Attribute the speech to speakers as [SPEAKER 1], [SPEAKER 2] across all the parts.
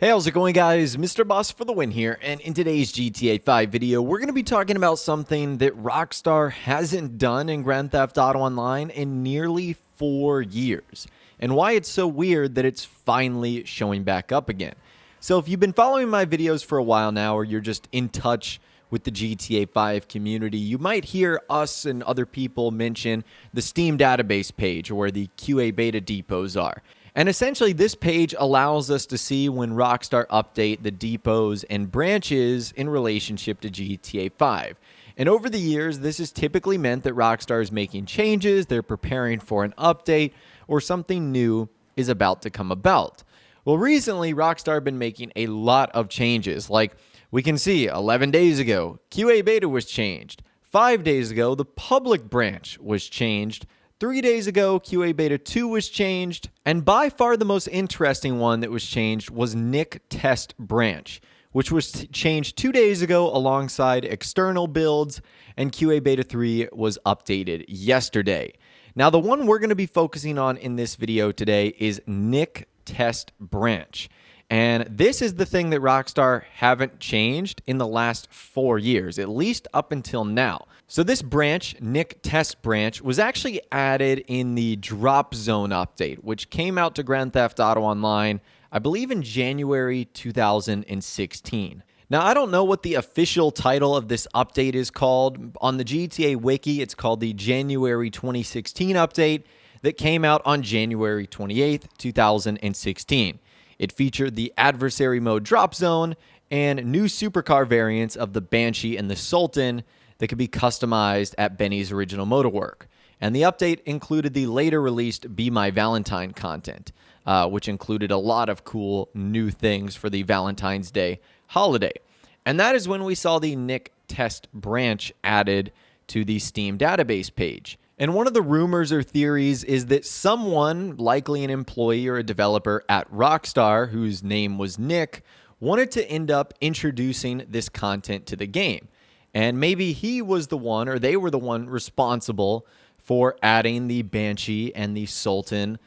[SPEAKER 1] Hey, how's it going, guys? Mr. Boss for the win here, and in today's GTA 5 video, we're going to be talking about something that Rockstar hasn't done in Grand Theft Auto Online in nearly 4 years, and why it's so weird that it's finally showing back up again. So if you've been following my videos for a while now, or you're just in touch with the GTA 5 community, you might hear us and other people mention the Steam database page, where the QA beta depots are. And essentially, this page allows us to see when Rockstar update the depots and branches in relationship to GTA 5. And over the years, this has typically meant that Rockstar is making changes, they're preparing for an update, or something new is about to come about. Well, recently, Rockstar have been making a lot of changes. Like, we can see 11 days ago, QA beta was changed. 5 days ago, the public branch was changed. 3 days ago, QA Beta 2 was changed, and by far the most interesting one that was changed was Nick Test Branch, which was changed 2 days ago alongside external builds, and QA Beta 3 was updated yesterday. Now, the one we're going to be focusing on in this video today is Nick Test Branch. And this is the thing that Rockstar haven't changed in the last 4 years, at least up until now. So this branch, Nick Test Branch, was actually added in the Drop Zone update, which came out to Grand Theft Auto Online, I believe in January 2016. Now, I don't know what the official title of this update is called. On the GTA Wiki, it's called the January 2016 update that came out on January 28th, 2016. It featured the adversary mode drop zone and new supercar variants of the Banshee and the Sultan that could be customized at Benny's original motorwork. And the update included the later released Be My Valentine content, which included a lot of cool new things for the Valentine's Day holiday. And that is when we saw the Nick Test Branch added to the Steam database page. And one of the rumors or theories is that someone, likely an employee or a developer at Rockstar, whose name was Nick, wanted to end up introducing this content to the game. And maybe he was the one, or they were the one responsible for adding the Banshee and the Sultan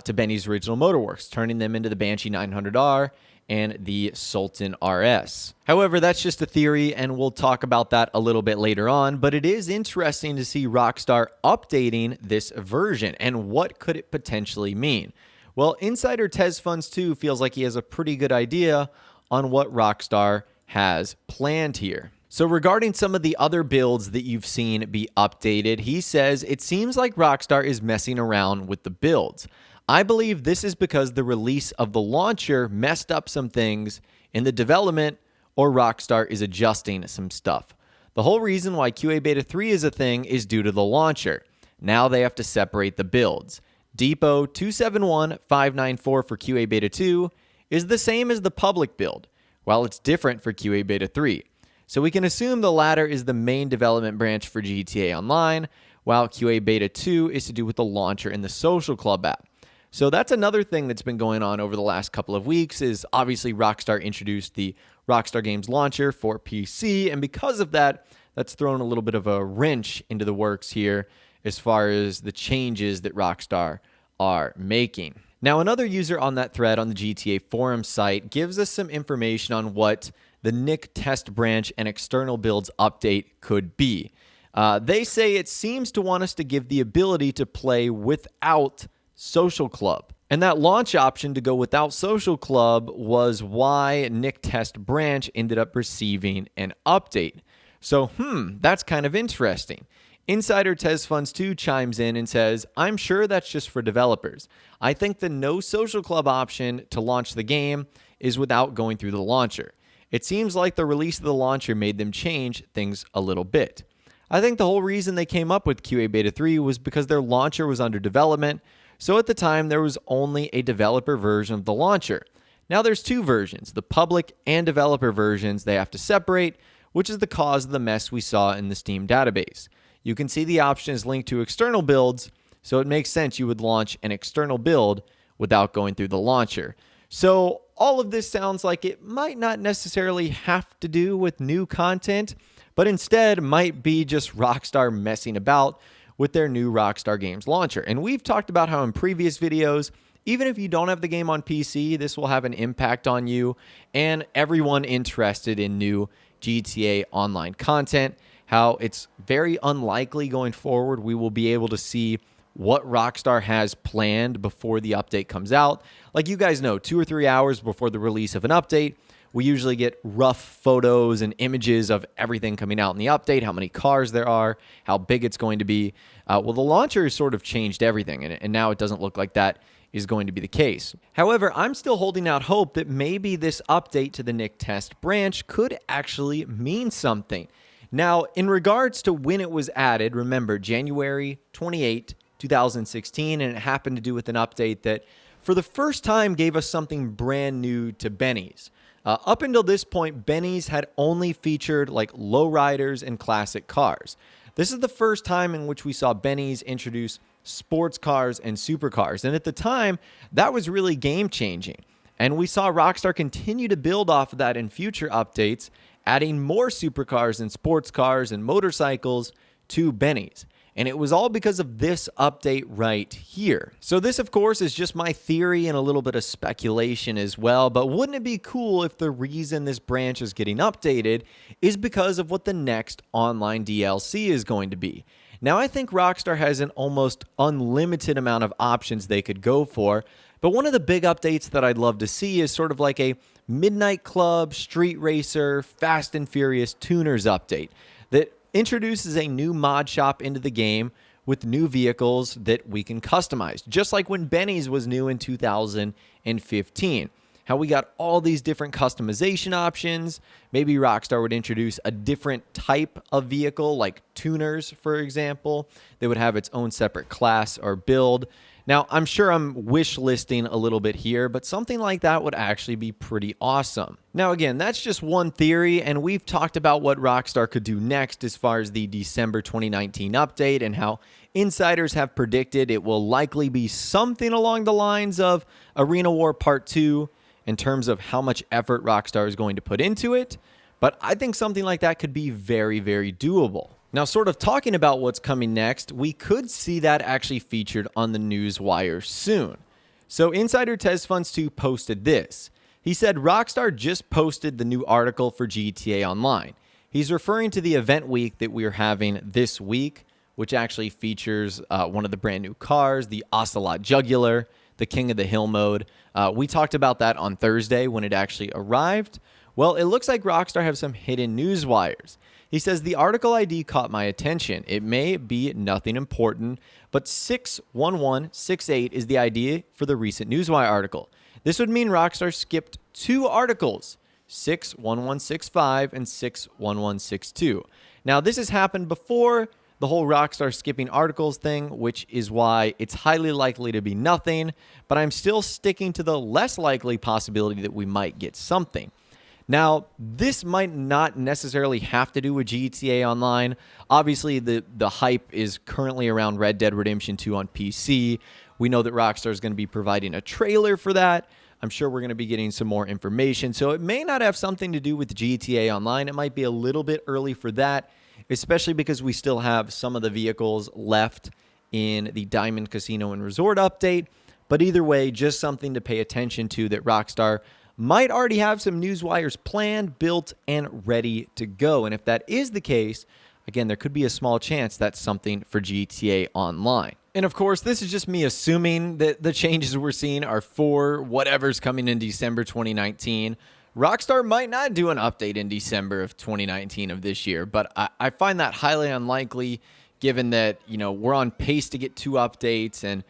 [SPEAKER 1] to Benny's original motorworks, turning them into the Banshee 900R and the Sultan RS. However, that's just a theory, and we'll talk about that a little bit later on, but it is interesting to see Rockstar updating this version, and what could it potentially mean? Well, Insider TezFunds2 feels like he has a pretty good idea on what Rockstar has planned here. So regarding some of the other builds that you've seen be updated, he says it seems like Rockstar is messing around with the builds. I believe this is because the release of the launcher messed up some things in the development, or Rockstar is adjusting some stuff. The whole reason why QA Beta 3 is a thing is due to the launcher. Now they have to separate the builds. Depot 271594 for QA Beta 2 is the same as the public build, while it's different for QA Beta 3. So we can assume the latter is the main development branch for GTA Online, while QA Beta 2 is to do with the launcher in the Social Club app. So that's another thing that's been going on over the last couple of weeks, is obviously Rockstar introduced the Rockstar Games launcher for PC, and because of that, that's thrown a little bit of a wrench into the works here as far as the changes that Rockstar are making. Now, another user on that thread on the GTA forum site gives us some information on what the Nick Test Branch and external builds update could be. They say it seems to want us to give the ability to play without Social Club. And that launch option to go without Social Club was why Nick Test Branch ended up receiving an update. So, that's kind of interesting. Insider TezFunds2 chimes in and says, I'm sure that's just for developers. I think the no Social Club option to launch the game is without going through the launcher. It seems like the release of the launcher made them change things a little bit. I think the whole reason they came up with QA Beta 3 was because their launcher was under development, so at the time there was only a developer version of the launcher. Now there's two versions, the public and developer versions they have to separate, which is the cause of the mess we saw in the Steam database. You can see the option is linked to external builds, so it makes sense you would launch an external build without going through the launcher. So all of this sounds like it might not necessarily have to do with new content, but instead might be just Rockstar messing about with their new Rockstar Games launcher. And we've talked about how in previous videos, even if you don't have the game on PC, this will have an impact on you and everyone interested in new GTA Online content. How it's very unlikely going forward we will be able to see what Rockstar has planned before the update comes out. Like you guys know, 2 or 3 hours before the release of an update, we usually get rough photos and images of everything coming out in the update, how many cars there are, how big it's going to be. Well, the launcher has sort of changed everything, and now it doesn't look like that is going to be the case. However, I'm still holding out hope that maybe this update to the Nick test branch could actually mean something. Now, in regards to when it was added, remember, January 28, 2016, and it happened to do with an update that, for the first time, gave us something brand new to Benny's. Up until this point, Benny's had only featured like lowriders and classic cars. This is the first time in which we saw Benny's introduce sports cars and supercars, and at the time, that was really game-changing. And we saw Rockstar continue to build off of that in future updates, adding more supercars and sports cars and motorcycles to Benny's. And it was all because of this update right here. So this, of course, is just my theory and a little bit of speculation as well. But wouldn't it be cool if the reason this branch is getting updated is because of what the next online DLC is going to be? Now, I think Rockstar has an almost unlimited amount of options they could go for. But one of the big updates that I'd love to see is sort of like a Midnight Club, Street Racer, Fast and Furious Tuners update that introduces a new mod shop into the game with new vehicles that we can customize, just like when Benny's was new in 2015. How we got all these different customization options. Maybe Rockstar would introduce a different type of vehicle, like tuners, for example. They would have its own separate class or build. Now, I'm sure I'm wish listing a little bit here, but something like that would actually be pretty awesome. Now, again, that's just one theory, and we've talked about what Rockstar could do next as far as the December 2019 update and how insiders have predicted it will likely be something along the lines of Arena War Part 2 in terms of how much effort Rockstar is going to put into it, but I think something like that could be very, very doable. Now, sort of talking about what's coming next, we could see that actually featured on the newswire soon. So Insider Tez Funds 2 posted this. He said Rockstar just posted the new article for GTA Online. He's referring to the event week that we're having this week, which actually features one of the brand new cars, the Ocelot Jugular, the King of the Hill mode. We talked about that on Thursday when it actually arrived. Well, it looks like Rockstar have some hidden news wires. He says, the article ID caught my attention. It may be nothing important, but 61168 is the ID for the recent Newswire article. This would mean Rockstar skipped 2 articles, 61165 and 61162. Now, this has happened before, the whole Rockstar skipping articles thing, which is why it's highly likely to be nothing, but I'm still sticking to the less likely possibility that we might get something. Now, this might not necessarily have to do with GTA Online. Obviously, the hype is currently around Red Dead Redemption 2 on PC. We know that Rockstar is going to be providing a trailer for that. I'm sure we're going to be getting some more information. So it may not have something to do with GTA Online. It might be a little bit early for that, especially because we still have some of the vehicles left in the Diamond Casino and Resort update. But either way, just something to pay attention to that Rockstar might already have some news wires planned, built, and ready to go. And if that is the case, again, there could be a small chance that's something for GTA Online. And of course, this is just me assuming that the changes we're seeing are for whatever's coming in December 2019. Rockstar might not do an update in December of 2019 of this year, but I find that highly unlikely given that, we're on pace to get 2 updates and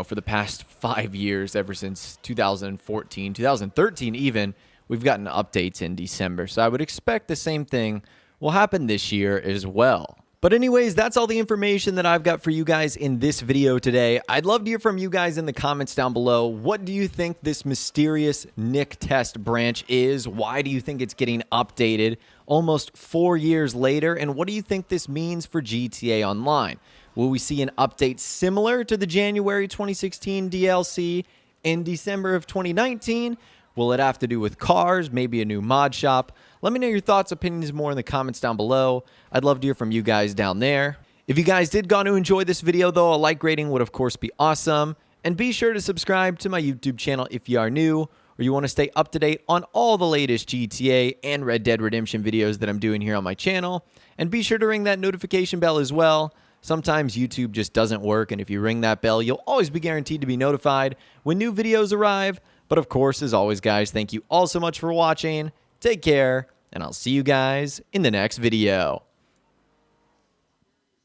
[SPEAKER 1] for the past 5 years, ever since 2014, 2013 even, we've gotten updates in December. So I would expect the same thing will happen this year as well. But anyways, that's all the information that I've got for you guys in this video today. I'd love to hear from you guys in the comments down below. What do you think this mysterious Nick test branch is? Why do you think it's getting updated almost 4 years later? And what do you think this means for GTA Online? Will we see an update similar to the January 2016 DLC in December of 2019? Will it have to do with cars, maybe a new mod shop? Let me know your thoughts, opinions more in the comments down below. I'd love to hear from you guys down there. If you guys did go to enjoy this video, though, a like rating would, of course, be awesome. And be sure to subscribe to my YouTube channel if you are new, or you want to stay up to date on all the latest GTA and Red Dead Redemption videos that I'm doing here on my channel. And be sure to ring that notification bell as well. Sometimes YouTube just doesn't work, and if you ring that bell, you'll always be guaranteed to be notified when new videos arrive. But of course, as always, guys, thank you all so much for watching. Take care, and I'll see you guys in the next video.